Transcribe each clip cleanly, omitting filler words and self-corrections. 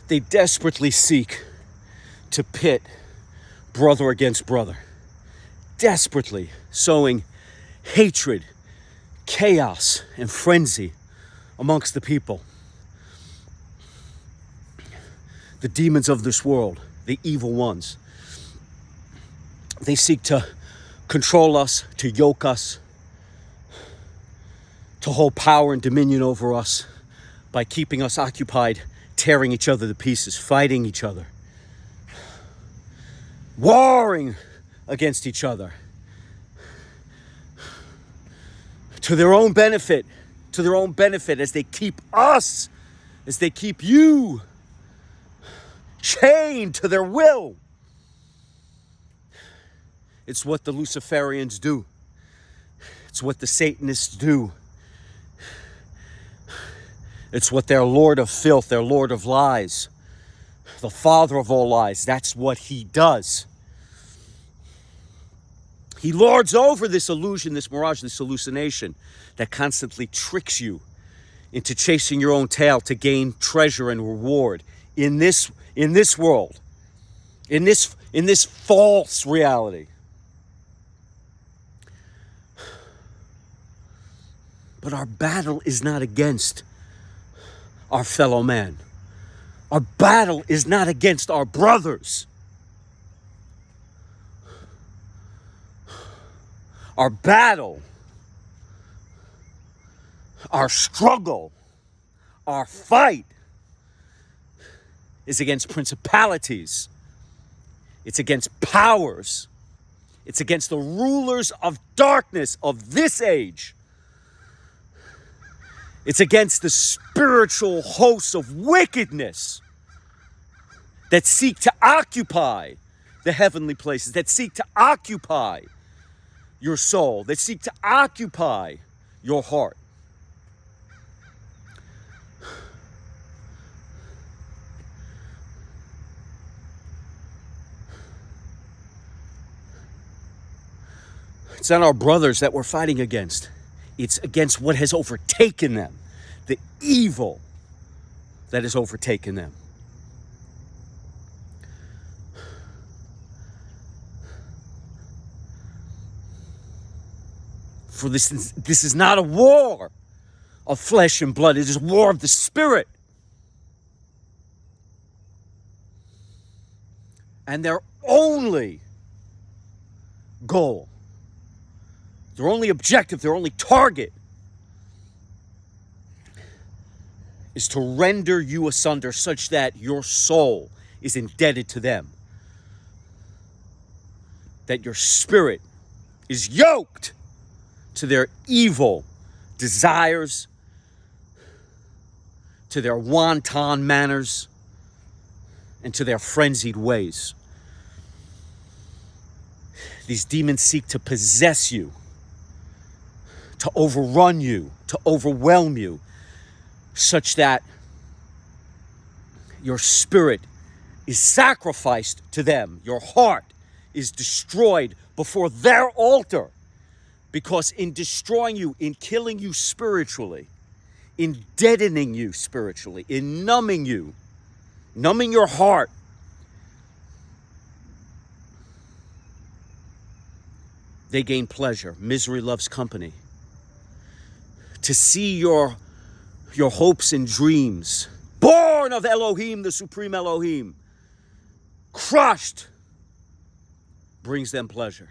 They desperately seek to pit brother against brother, desperately sowing hatred, chaos, and frenzy amongst the people. The demons of this world, the evil ones, they seek to control us, to yoke us, to hold power and dominion over us by keeping us occupied, tearing each other to pieces, fighting each other, warring against each other, to their own benefit, as they keep us, as they keep you chained to their will. It's what the Luciferians do. It's what the Satanists do. It's what their Lord of filth, their Lord of lies, the father of all lies, that's what he does. He lords over this illusion, this mirage, this hallucination that constantly tricks you into chasing your own tail to gain treasure and reward in this world, in this false reality. But our battle is not against our fellow man. Our battle is not against our brothers. Our battle, our struggle, our fight is against principalities. It's against powers. It's against the rulers of darkness of this age. It's against the spiritual hosts of wickedness that seek to occupy the heavenly places, that seek to occupy your soul, that seek to occupy your heart. It's not our brothers that we're fighting against. It's against what has overtaken them, the evil that has overtaken them. For this is not a war of flesh and blood. It is a war of the spirit. And their only goal, their only objective, their only target is to render you asunder such that your soul is indebted to them. That your spirit is yoked to their evil desires, to their wanton manners, and to their frenzied ways. These demons seek to possess you, to overrun you, to overwhelm you, such that your spirit is sacrificed to them. Your heart is destroyed before their altar. Because in destroying you, in killing you spiritually, in deadening you spiritually, in numbing you, numbing your heart, they gain pleasure. Misery loves company. To see your hopes and dreams, born of Elohim, the supreme Elohim, crushed, brings them pleasure.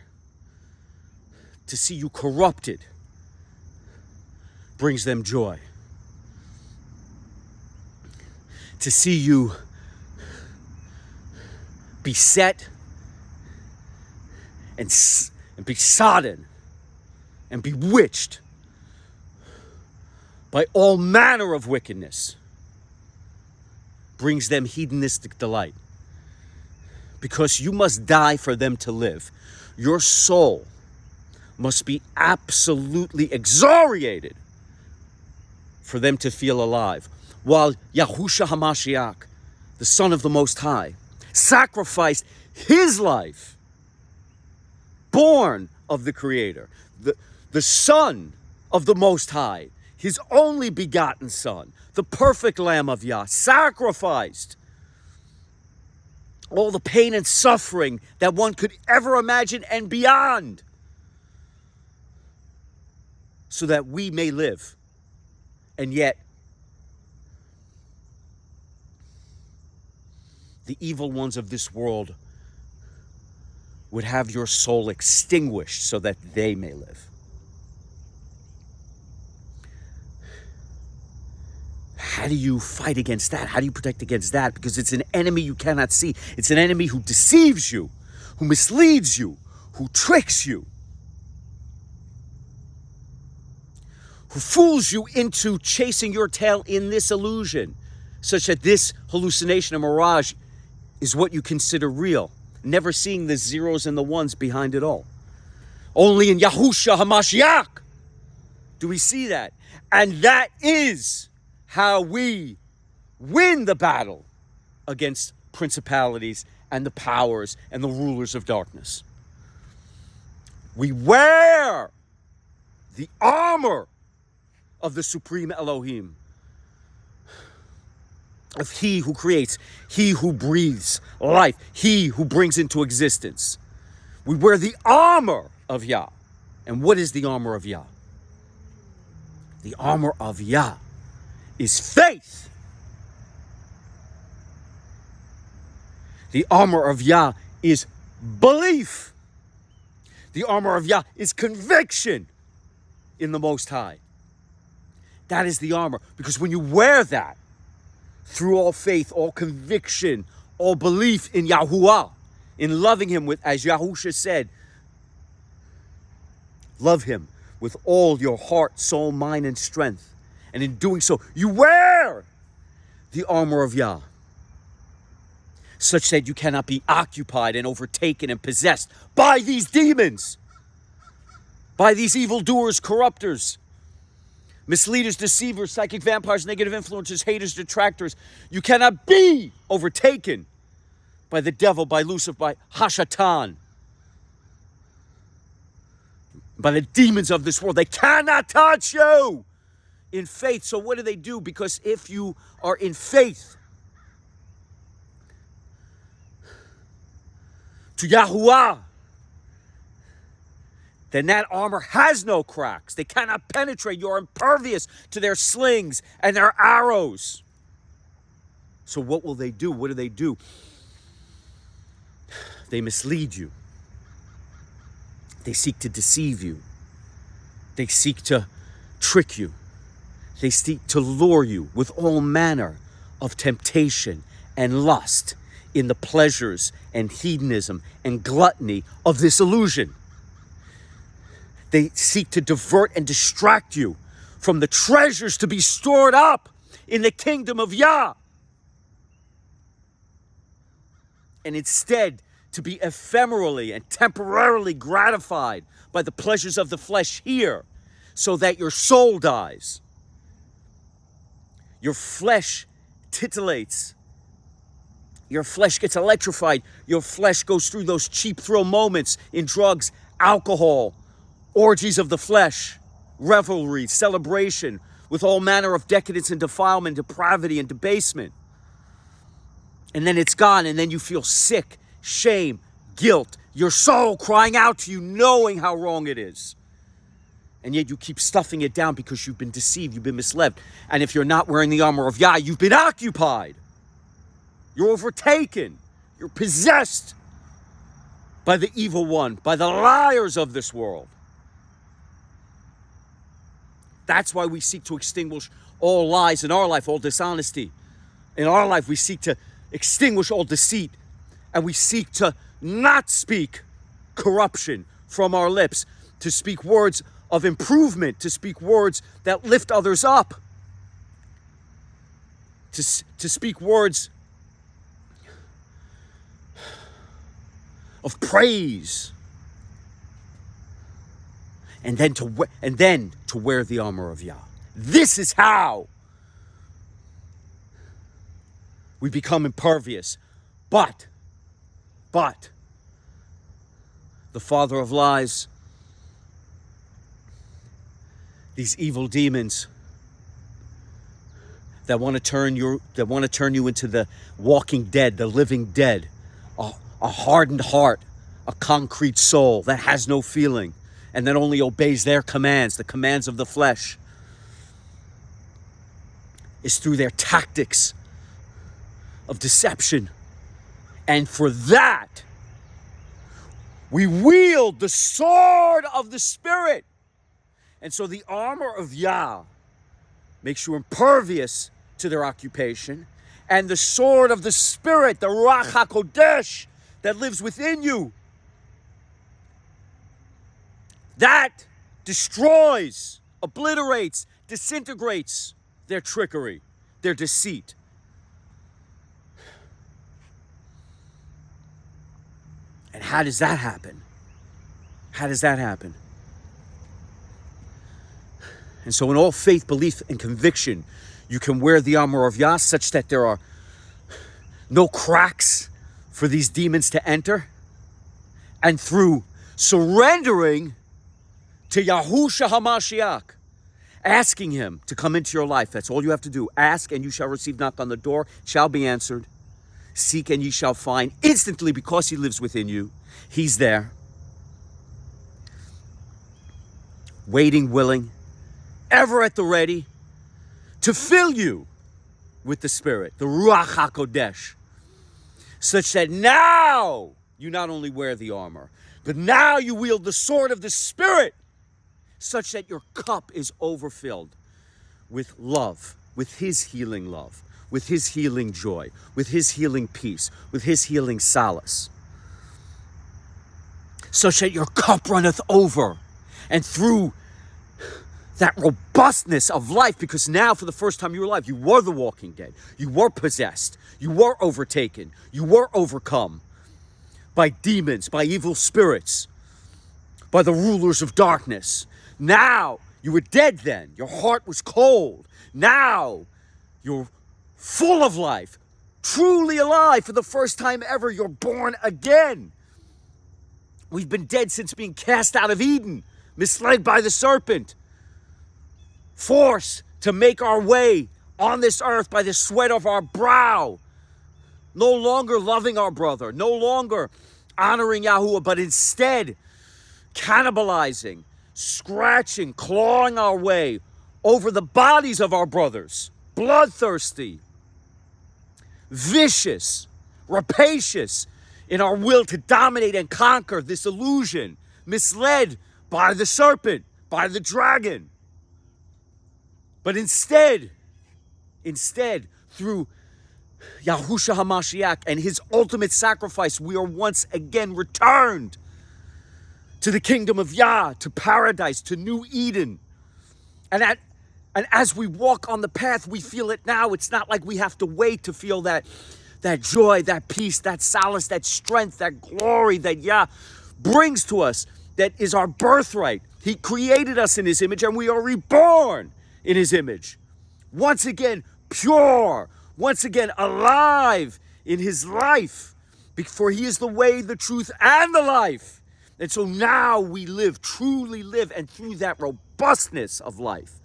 To see you corrupted brings them joy. To see you beset and besodden and bewitched by all manner of wickedness brings them hedonistic delight. Because you must die for them to live. Your soul must be absolutely exoriated for them to feel alive. While Yahushua HaMashiach, the Son of the Most High, sacrificed his life, born of the Creator, the Son of the Most High, his only begotten Son, the perfect Lamb of Yah, sacrificed all the pain and suffering that one could ever imagine and beyond, so that we may live. And yet, the evil ones of this world would have your soul extinguished so that they may live. How do you fight against that? How do you protect against that? Because it's an enemy you cannot see. It's an enemy who deceives you, who misleads you, who tricks you, who fools you into chasing your tail in this illusion, such that this hallucination or mirage is what you consider real, never seeing the zeros and the ones behind it all. Only in Yahushua HaMashiach do we see that. And that is how we win the battle against principalities and the powers and the rulers of darkness. We wear the armor of the Supreme Elohim, of He who creates, He who breathes life, He who brings into existence. We wear the armor of Yah. And what is the armor of Yah? The armor of Yah is faith. The armor of Yah is belief. The armor of Yah is conviction in the Most High. That is the armor. Because when you wear that, through all faith, all conviction, all belief in Yahuwah, in loving Him with, as Yahusha said, love Him with all your heart, soul, mind, and strength. And in doing so, you wear the armor of Yah, such that you cannot be occupied and overtaken and possessed by these demons, by these evildoers, corruptors, misleaders, deceivers, psychic vampires, negative influencers, haters, detractors. You cannot be overtaken by the devil, by Lucifer, by Hashatan, by the demons of this world. They cannot touch you in faith. So what do? Because if you are in faith to Yahuwah, then that armor has no cracks. They cannot penetrate. You're impervious to their slings and their arrows. So what will they do? What do? They mislead you. They seek to deceive you. They seek to trick you. They seek to lure you with all manner of temptation and lust in the pleasures and hedonism and gluttony of this illusion. They seek to divert and distract you from the treasures to be stored up in the kingdom of Yah. And instead, to be ephemerally and temporarily gratified by the pleasures of the flesh here, so that your soul dies. Your flesh titillates. Your flesh gets electrified. Your flesh goes through those cheap thrill moments in drugs, alcohol, orgies of the flesh, revelry, celebration, with all manner of decadence and defilement, depravity and debasement. And then it's gone, and then you feel sick, shame, guilt, your soul crying out to you, knowing how wrong it is. And yet you keep stuffing it down because you've been deceived, you've been misled. And if you're not wearing the armor of Yah, you've been occupied. You're overtaken. You're possessed by the evil one, by the liars of this world. That's why we seek to extinguish all lies in our life, all dishonesty. In our life, we seek to extinguish all deceit. And we seek to not speak corruption from our lips, to speak words of improvement, to speak words that lift others up, to speak words of praise, and then to wear the armor of Yah. This is how we become impervious. But the father of lies, these evil demons that want to turn you into the walking dead, the living dead a hardened heart, a concrete soul that has no feeling and that only obeys their commands, the commands of the flesh, is through their tactics of deception. And for that, we wield the sword of the Spirit. And so the armor of Yah makes you impervious to their occupation. And the sword of the Spirit, the Ruach HaKodesh, that lives within you, that destroys, obliterates, disintegrates their trickery, their deceit. And how does that happen? How does that happen? And so in all faith, belief, and conviction, you can wear the armor of Yah such that there are no cracks for these demons to enter. And through surrendering to Yahushua HaMashiach, asking him to come into your life, that's all you have to do. Ask and you shall receive, knock on the door, shall be answered. Seek and ye shall find. Instantly, because he lives within you, he's there. Waiting, willing, ever at the ready to fill you with the Spirit, the Ruach HaKodesh, such that now you not only wear the armor, but now you wield the sword of the Spirit, such that your cup is overfilled with love, with his healing love, with his healing joy, with his healing peace, with his healing solace, such that your cup runneth over. And through that robustness of life, because now for the first time in your life, you were the walking dead, you were possessed, you were overtaken, you were overcome by demons, by evil spirits, by the rulers of darkness. Now, you were dead then, your heart was cold. Now, you're full of life, truly alive for the first time ever. You're born again. We've been dead since being cast out of Eden, misled by the serpent, forced to make our way on this earth by the sweat of our brow, no longer loving our brother, no longer honoring Yahuwah, but instead cannibalizing, scratching, clawing our way over the bodies of our brothers, bloodthirsty, vicious, rapacious in our will to dominate and conquer this illusion, misled by the serpent, by the dragon. But instead, through Yahushua HaMashiach and his ultimate sacrifice, we are once again returned to the kingdom of Yah, to paradise, to New Eden. And as we walk on the path, we feel it now. It's not like we have to wait to feel that joy, that peace, that solace, that strength, that glory that Yah brings to us, that is our birthright. He created us in his image, and we are reborn in his image. Once again, pure, once again, alive in his life, for he is the way, the truth, and the life. And so now we live, truly live, and through that robustness of life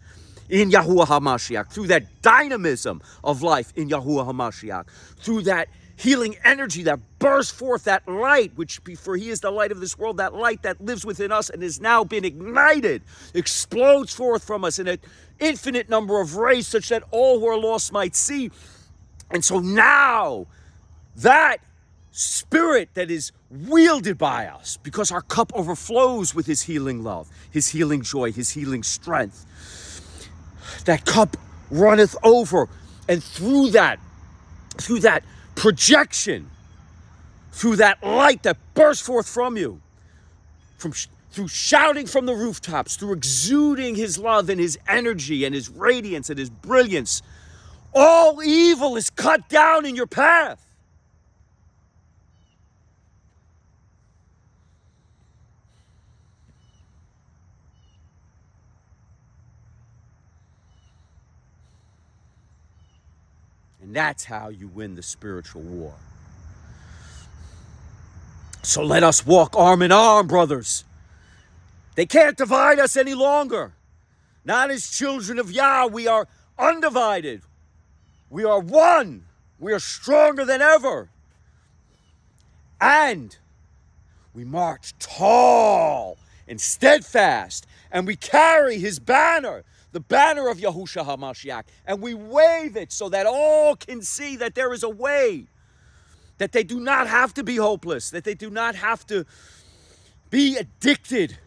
in Yahuwah HaMashiach, through that dynamism of life in Yahuwah HaMashiach, through that healing energy that bursts forth, that light, which, for he is the light of this world, that light that lives within us and has now been ignited, explodes forth from us in an infinite number of rays, such that all who are lost might see. And so now, that Spirit that is wielded by us, because our cup overflows with his healing love, his healing joy, his healing strength, that cup runneth over. And through that projection, through that light that bursts forth from you, through shouting from the rooftops, through exuding his love and his energy and his radiance and his brilliance, all evil is cut down in your path. And that's how you win the spiritual war. So let us walk arm in arm, brothers. They can't divide us any longer. Not as children of Yah, we are undivided. We are one. We are stronger than ever. And we march tall and steadfast, and we carry his banner, the banner of Yahushua HaMashiach, and we wave it so that all can see that there is a way, that they do not have to be hopeless, that they do not have to be addicted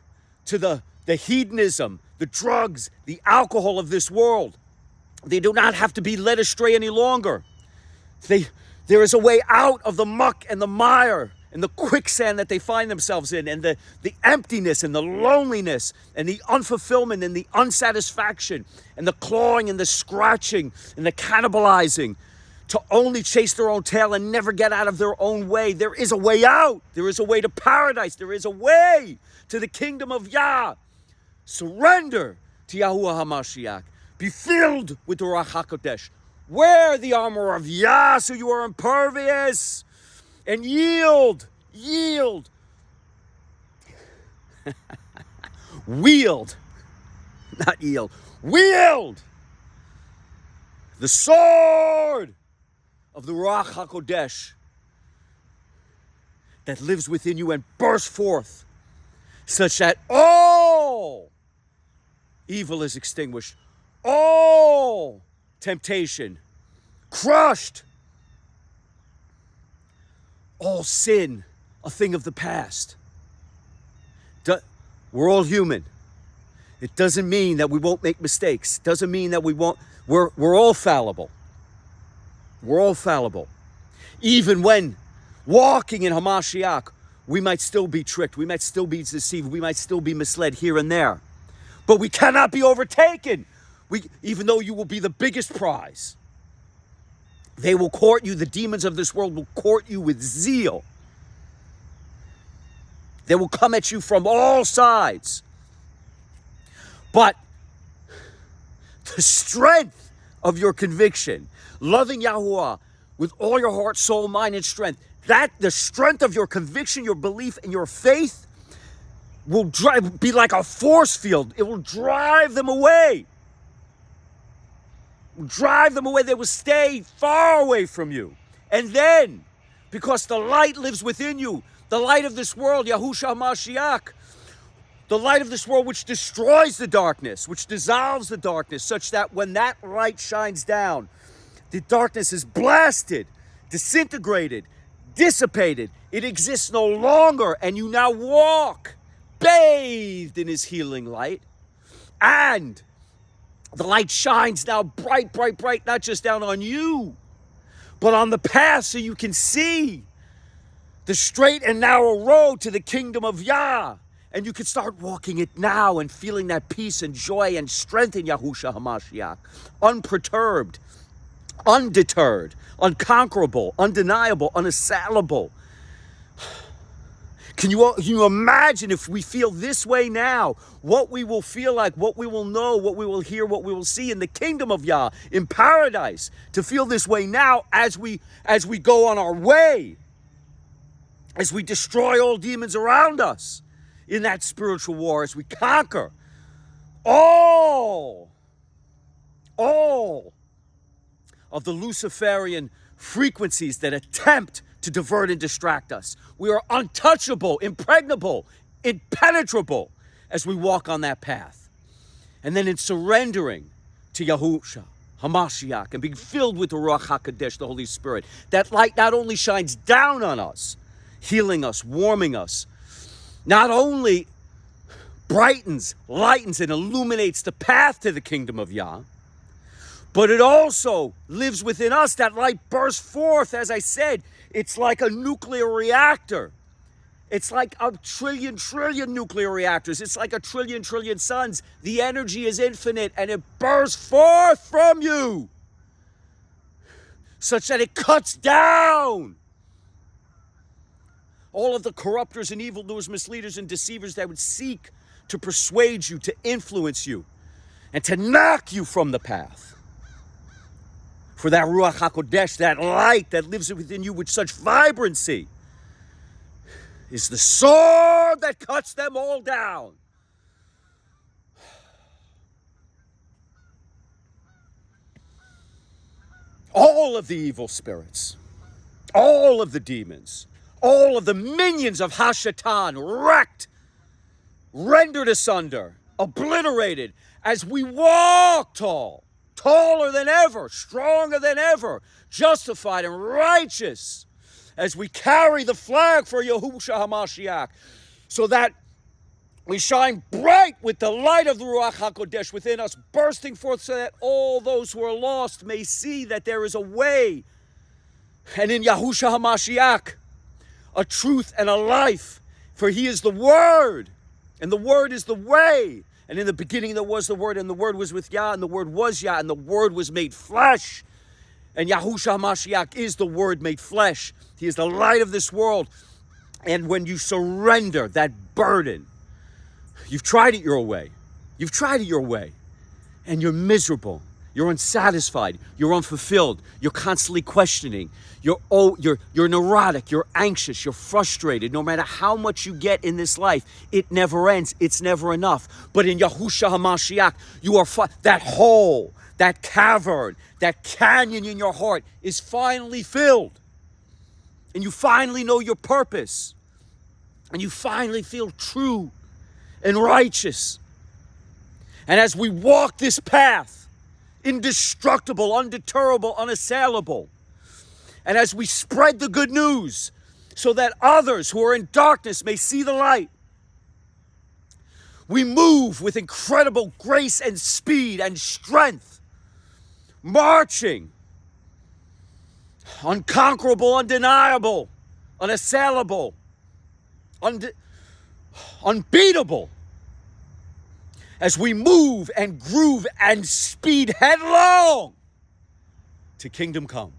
to the hedonism, the drugs, the alcohol of this world. They do not have to be led astray any longer. There is a way out of the muck and the mire and the quicksand that they find themselves in, and the emptiness and the loneliness and the unfulfillment and the unsatisfaction and the clawing and the scratching and the cannibalizing to only chase their own tail and never get out of their own way. There is a way out. There is a way to paradise. There is a way to the kingdom of Yah. Surrender to Yahuwah HaMashiach. Be filled with the Ruach HaKodesh. Wear the armor of Yah so you are impervious. And yield. Wield. Not yield. Wield the sword of the Ruach HaKodesh that lives within you and bursts forth such that all evil is extinguished, all temptation crushed, all sin a thing of the past. We're all human. It doesn't mean that we won't make mistakes. It doesn't mean that we won't. We're all fallible. We're all fallible. Even when walking in Hamashiach, we might still be tricked. We might still be deceived. We might still be misled here and there. But we cannot be overtaken. Even though you will be the biggest prize. They will court you. The demons of this world will court you with zeal. They will come at you from all sides. But the strength of your conviction, loving Yahuwah with all your heart, soul, mind, and strength, that the strength of your conviction, your belief, and your faith will be like a force field. It will drive them away. Drive them away. They will stay far away from you. And then, because the light lives within you, the light of this world, Yahushua HaMashiach, the light of this world which destroys the darkness, which dissolves the darkness, such that when that light shines down, the darkness is blasted, disintegrated, dissipated. It exists no longer, and you now walk bathed in his healing light. And the light shines now bright, bright, bright, not just down on you, but on the path so you can see the straight and narrow road to the kingdom of Yah. And you can start walking it now and feeling that peace and joy and strength in Yahushua HaMashiach. Unperturbed, undeterred, unconquerable, undeniable, unassailable. Can you imagine if we feel this way now, what we will feel like, what we will know, what we will hear, what we will see in the kingdom of Yah, in paradise, to feel this way now as we go on our way, as we destroy all demons around us in that spiritual war, as we conquer all of the Luciferian frequencies that attempt to divert and distract us. We are untouchable, impregnable, impenetrable as we walk on that path. And then in surrendering to Yahushua HaMashiach and being filled with the Ruach HaKodesh, the Holy Spirit, that light not only shines down on us, healing us, warming us, not only brightens, lightens, and illuminates the path to the kingdom of Yah, but it also lives within us. That light bursts forth, as I said. It's like a nuclear reactor. It's like a trillion nuclear reactors. It's like a trillion suns. The energy is infinite, and it bursts forth from you such that it cuts down all of the corruptors and evildoers, misleaders and deceivers that would seek to persuade you, to influence you, and to knock you from the path. For that Ruach HaKodesh, that light that lives within you with such vibrancy, is the sword that cuts them all down. All of the evil spirits, all of the demons, all of the minions of Hashatan wrecked, rendered asunder, obliterated, as we walk tall, taller than ever, stronger than ever, justified and righteous, as we carry the flag for Yahushua HaMashiach, so that we shine bright with the light of the Ruach HaKodesh within us, bursting forth so that all those who are lost may see that there is a way. And in Yahushua HaMashiach, a truth and a life. For he is the Word, and the Word is the way. And in the beginning there was the Word, and the Word was with Yah, and the Word was Yah, and the Word was made flesh. And Yahushua HaMashiach is the Word made flesh. He is the light of this world. And when you surrender that burden, you've tried it your way. You've tried it your way. And you're miserable. You're unsatisfied. You're unfulfilled. You're constantly questioning. You're neurotic. You're anxious. You're frustrated. No matter how much you get in this life, it never ends. It's never enough. But in Yahushua HaMashiach, you are that hole, that cavern, that canyon in your heart is finally filled. And you finally know your purpose. And you finally feel true and righteous. And as we walk this path, indestructible, undeterrable, unassailable, and as we spread the good news so that others who are in darkness may see the light, we move with incredible grace and speed and strength, marching, unconquerable, undeniable, unassailable, unbeatable, as we move and groove and speed headlong to kingdom come.